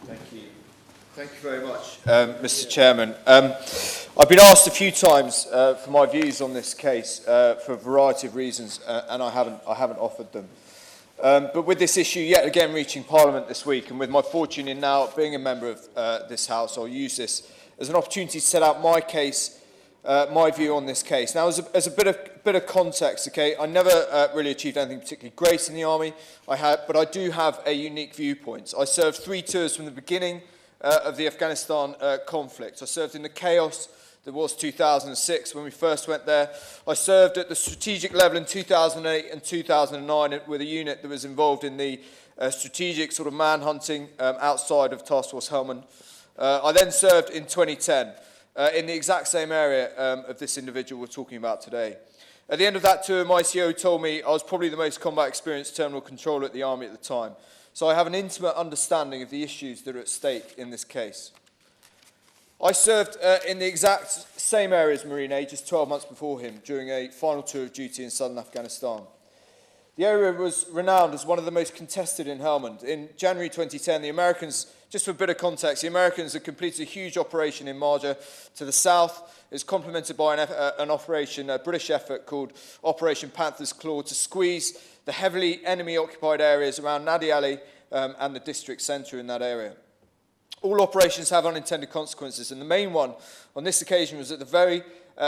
Thank you. Thank you very much, Mr. Chairman. I've been asked a few times for my views on this case for a variety of reasons, and I haven't offered them. But with this issue yet again reaching Parliament this week, and with my fortune in now being a member of this House, I'll use this as an opportunity to set out my case, my view on this case. Now, as a bit of context, okay, I never really achieved anything particularly great in the army, but I do have a unique viewpoint. I served 3 tours from the beginning of the Afghanistan conflict. I served in the chaos that was 2006 when we first went there. I served at the strategic level in 2008 and 2009 with a unit that was involved in the strategic sort of manhunting outside of Task Force Helmand. I then served in 2010 in the exact same area of this individual we're talking about today. At the end of that tour, my CO told me I was probably the most combat experienced terminal controller at the Army at the time. So I have an intimate understanding of the issues that are at stake in this case. I served in the exact same area as Marine A just 12 months before him during a final tour of duty in southern Afghanistan. The area was renowned as one of the most contested in Helmand. In January 2010, the Americans, just for a bit of context, the Americans had completed a huge operation in Marja to the south. It was complemented by an operation, a British effort called Operation Panther's Claw, to squeeze the heavily enemy-occupied areas around Nadi Ali and the district centre in that area. All operations have unintended consequences, and the main one on this occasion was that the very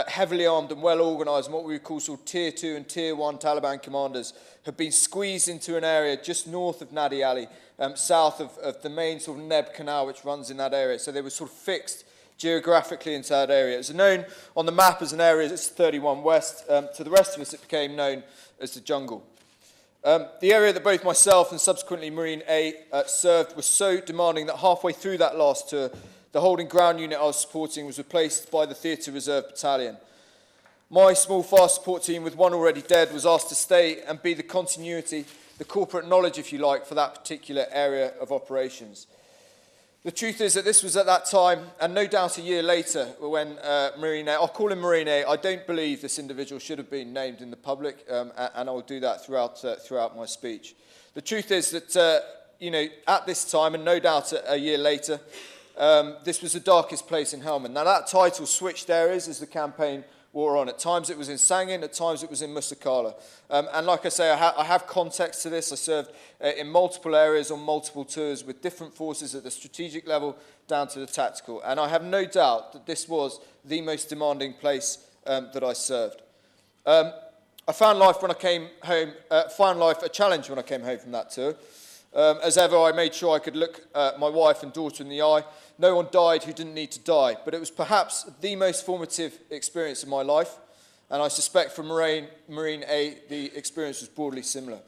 heavily armed and well-organised, and what we would call sort of Tier 2 and Tier 1 Taliban commanders had been squeezed into an area just north of Nadi Ali, south of the main sort of Neb Canal which runs in that area. So they were sort of fixed geographically into that area. It was known on the map as an area that's 31 West. To the rest of us, it became known as the jungle. The area that both myself and subsequently Marine A served was so demanding that halfway through that last tour, the holding ground unit I was supporting was replaced by the Theatre Reserve Battalion. My small fast support team, with one already dead, was asked to stay and be the continuity, the corporate knowledge, if you like, for that particular area of operations. The truth is that this was at that time, and no doubt a year later, when Marine A, I'll call him Marine A, I don't believe this individual should have been named in the public, and I will do that throughout my speech. The truth is that, at this time, and no doubt a year later, this was the darkest place in Helmand. Now, that title switched areas as the campaign wore on. At times it was in Sangin, at times it was in Musakala. And like I say, I have context to this. I served in multiple areas on multiple tours with different forces at the strategic level down to the tactical. And I have no doubt that this was the most demanding place that I served. I found life when I came home, a challenge when I came home from that tour. As ever, I made sure I could look my wife and daughter in the eye. No one died who didn't need to die, but it was perhaps the most formative experience of my life, and I suspect for Marine A, the experience was broadly similar.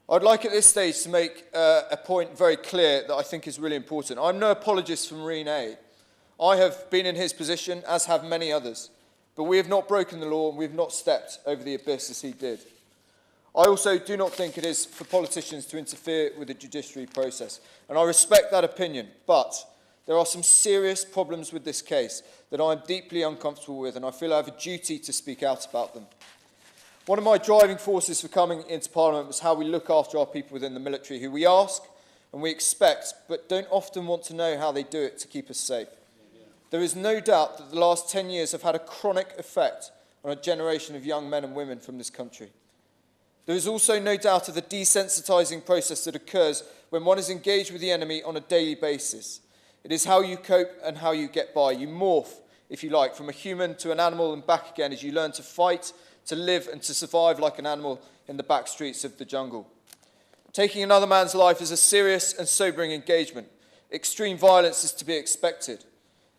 I'd like at this stage to make a point very clear that I think is really important. I'm no apologist for Marine A. I have been in his position, as have many others, but we have not broken the law and we have not stepped over the abyss as he did. I also do not think it is for politicians to interfere with the judiciary process, and I respect that opinion, but there are some serious problems with this case that I am deeply uncomfortable with, and I feel I have a duty to speak out about them. One of my driving forces for coming into Parliament was how we look after our people within the military, who we ask and we expect, but don't often want to know how they do it to keep us safe. There is no doubt that the last 10 years have had a chronic effect on a generation of young men and women from this country. There is also no doubt of the desensitising process that occurs when one is engaged with the enemy on a daily basis. It is how you cope and how you get by. You morph, if you like, from a human to an animal and back again as you learn to fight, to live and to survive like an animal in the back streets of the jungle. Taking another man's life is a serious and sobering engagement. Extreme violence is to be expected.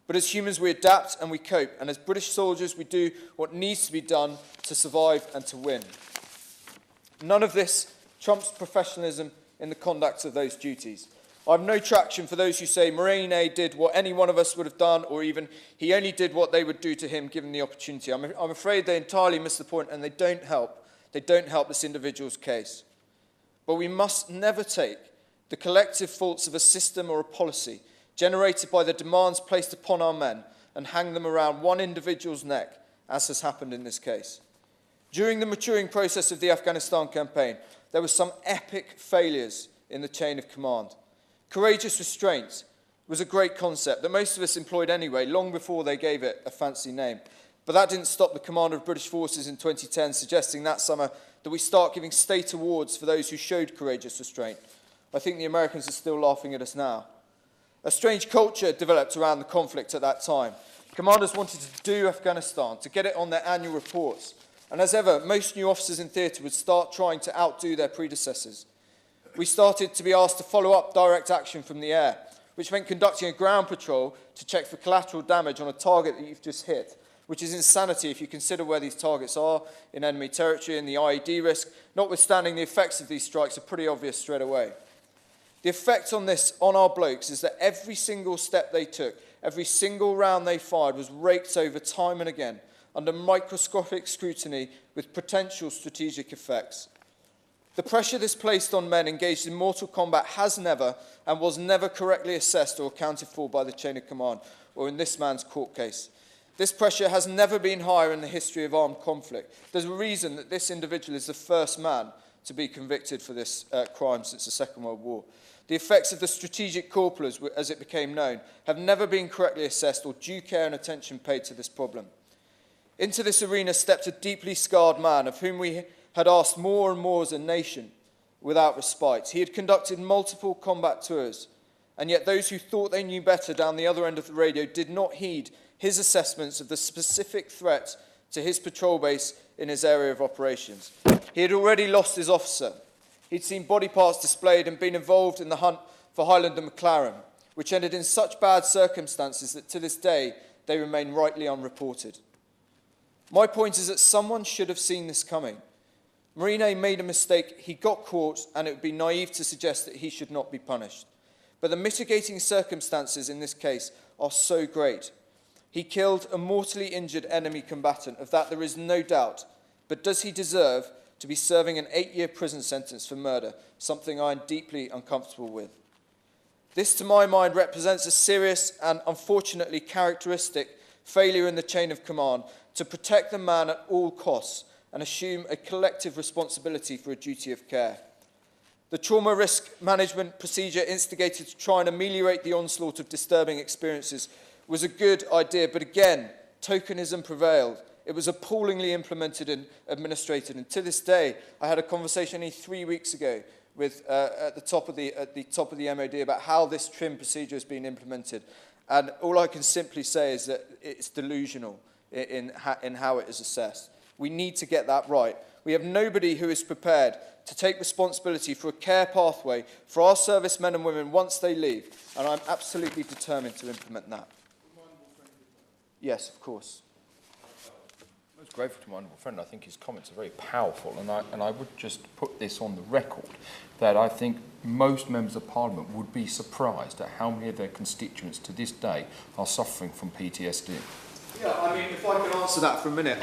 But as humans we adapt and we cope, and as British soldiers we do what needs to be done to survive and to win. None of this trumps professionalism in the conduct of those duties. I have no traction for those who say Marine A did what any one of us would have done, or even he only did what they would do to him given the opportunity. I'm afraid they entirely miss the point, and they don't help. They don't help this individual's case. But we must never take the collective faults of a system or a policy generated by the demands placed upon our men and hang them around one individual's neck, as has happened in this case. During the maturing process of the Afghanistan campaign, there were some epic failures in the chain of command. Courageous restraint was a great concept that most of us employed anyway, long before they gave it a fancy name. But that didn't stop the commander of British forces in 2010 suggesting that summer that we start giving state awards for those who showed courageous restraint. I think the Americans are still laughing at us now. A strange culture developed around the conflict at that time. Commanders wanted to do Afghanistan, to get it on their annual reports. And as ever, most new officers in theatre would start trying to outdo their predecessors. We started to be asked to follow up direct action from the air, which meant conducting a ground patrol to check for collateral damage on a target that you've just hit, which is insanity if you consider where these targets are in enemy territory and the IED risk. Notwithstanding, the effects of these strikes are pretty obvious straight away. The effect on this, on our blokes, is that every single step they took, every single round they fired was raked over time and again, under microscopic scrutiny with potential strategic effects. The pressure this placed on men engaged in mortal combat has never and was never correctly assessed or accounted for by the chain of command, or in this man's court case. This pressure has never been higher in the history of armed conflict. There's a reason that this individual is the first man to be convicted for this crime since the Second World War. The effects of the strategic corporal, as it became known, have never been correctly assessed or due care and attention paid to this problem. Into this arena stepped a deeply scarred man of whom we had asked more and more as a nation without respite. He had conducted multiple combat tours, and yet those who thought they knew better down the other end of the radio did not heed his assessments of the specific threat to his patrol base in his area of operations. He had already lost his officer. He'd seen body parts displayed and been involved in the hunt for Highlander McLaren, which ended in such bad circumstances that to this day they remain rightly unreported. My point is that someone should have seen this coming. Marine made a mistake, he got caught, and it would be naive to suggest that he should not be punished. But the mitigating circumstances in this case are so great. He killed a mortally injured enemy combatant, of that there is no doubt. But does he deserve to be serving an 8-year prison sentence for murder, something I am deeply uncomfortable with? This, to my mind, represents a serious and unfortunately characteristic failure in the chain of command to protect the man at all costs and assume a collective responsibility for a duty of care. The trauma risk management procedure instigated to try and ameliorate the onslaught of disturbing experiences was a good idea, but again, tokenism prevailed. It was appallingly implemented and administrated, and to this day, I had a conversation only 3 weeks ago with at the top of the MOD about how this TRIM procedure has been implemented, and all I can simply say is that it's delusional in how it is assessed. We need to get that right. We have nobody who is prepared to take responsibility for a care pathway for our servicemen and women once they leave, and I'm absolutely determined to implement that. Yes, of course. I was grateful to my honourable friend. I think his comments are very powerful, and I would just put this on the record that I think most members of Parliament would be surprised at how many of their constituents to this day are suffering from PTSD. Yeah, I mean, if I could answer that for a minute.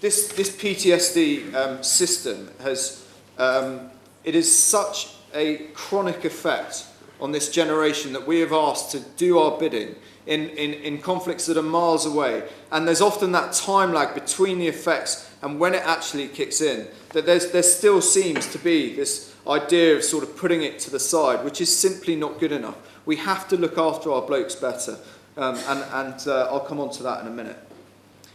This PTSD system has, it is such a chronic effect on this generation that we have asked to do our bidding in conflicts that are miles away. And there's often that time lag between the effects and when it actually kicks in, that there still seems to be this idea of sort of putting it to the side, which is simply not good enough. We have to look after our blokes better. I'll come on to that in a minute.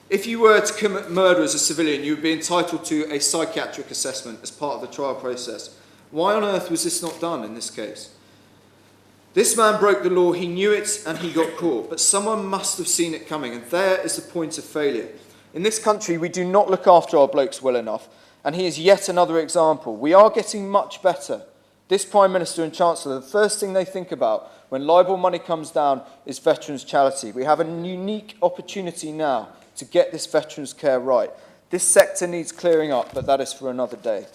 If you were to commit murder as a civilian, you would be entitled to a psychiatric assessment as part of the trial process. Why on earth was this not done in this case? This man broke the law, he knew it, and he got caught. But someone must have seen it coming, and there is the point of failure. In this country, we do not look after our blokes well enough, and he is yet another example. We are getting much better. This Prime Minister and Chancellor, the first thing they think about when libel money comes down is veterans' charity. We have a unique opportunity now to get this veterans' care right. This sector needs clearing up, but that is for another day.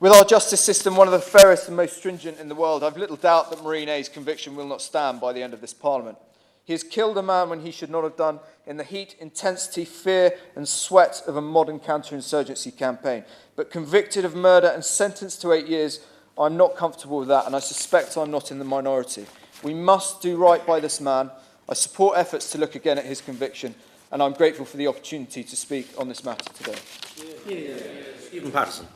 With our justice system, one of the fairest and most stringent in the world, I've little doubt that Marine A's conviction will not stand by the end of this Parliament. He has killed a man when he should not have done in the heat, intensity, fear and sweat of a modern counterinsurgency campaign. But convicted of murder and sentenced to 8 years, I'm not comfortable with that, and I suspect I'm not in the minority. We must do right by this man. I support efforts to look again at his conviction, and I'm grateful for the opportunity to speak on this matter today. Stephen Patterson.